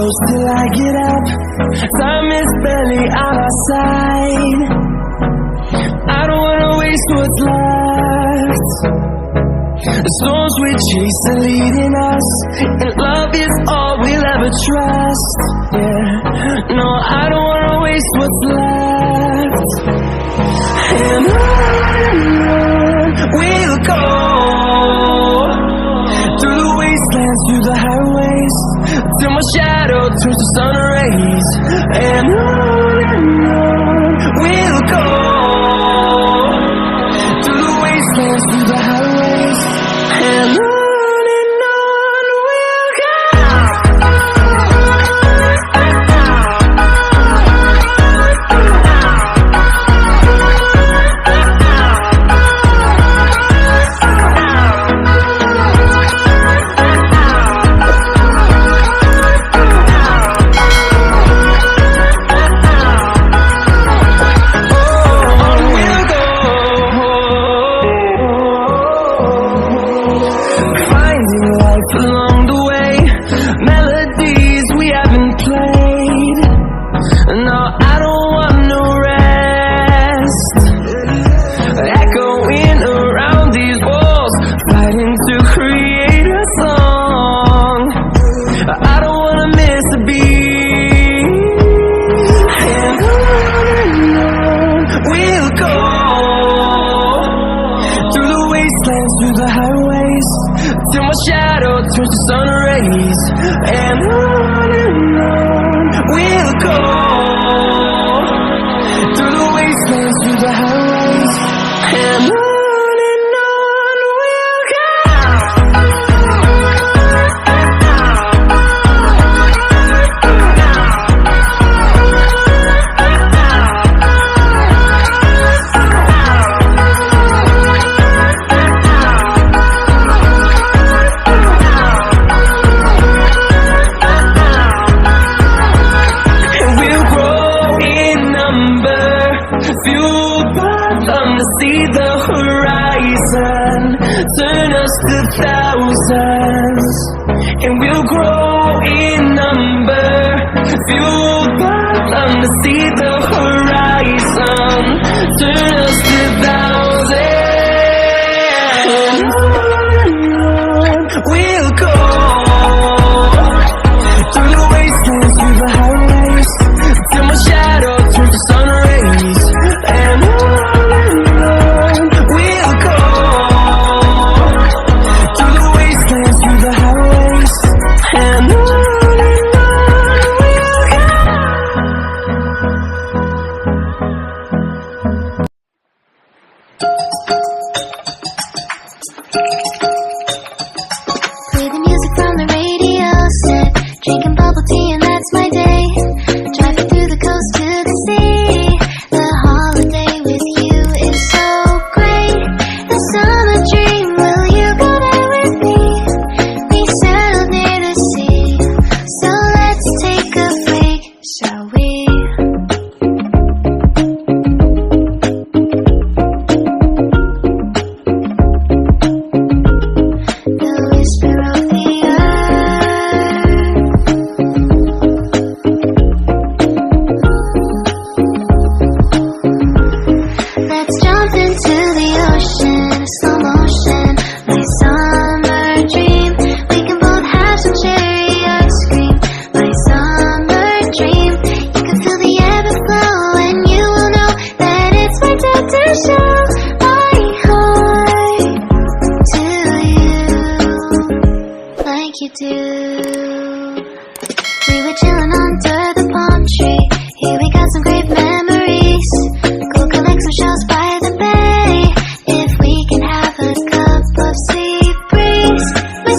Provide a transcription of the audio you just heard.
close till I get up. Time is barely on our side. I don't wanna waste what's left. The storms we chase are leading us, and love is all we'll ever trust. Yeah, no, I don't wanna waste what's left. And on we'll go, through the wastelands, through the highways, till my shadow turns to sun rays. And on we'll go, through the wastelands, through the highways, and on we'll go. Along the way, melodies we haven't played. No, I don't want no rest. Echoing around these walls, fighting to create a song. I don't wanna miss a beat. And on we'll go, through the wastelands, through the highways, till my shadow turns to sun rays. And on we'll go, through the wastelands, through the highways, and on we'll go. Fueled by them to see the horizon, turn us to thousands, and we'll grow in number. Fueled by them to see the horizon, turn us to thousands. We'll go, through the wastelands, through the highways, till my shadow turns to sun rays. And on we'll go, through the wastelands, through the highways, and on we'll go. Play the music from the radio set, drinking bubble tea and that's my day. Driving through the coast to the sea. The holiday with you is so great. The summer dream, will you go there with me? We settled near the sea, so let's take a break, shall we? The whisper of the let's jump into the ocean, slow motion, my summer dream. We can both have some cherry ice cream, my summer dream. You can feel the ebb and flow, and you will know that it's my time to show my heart to you, like you do. We were chilling under the palm tree, here we got some great memories. Go collect some shells by the bay, if we can have a cup of sea breeze. My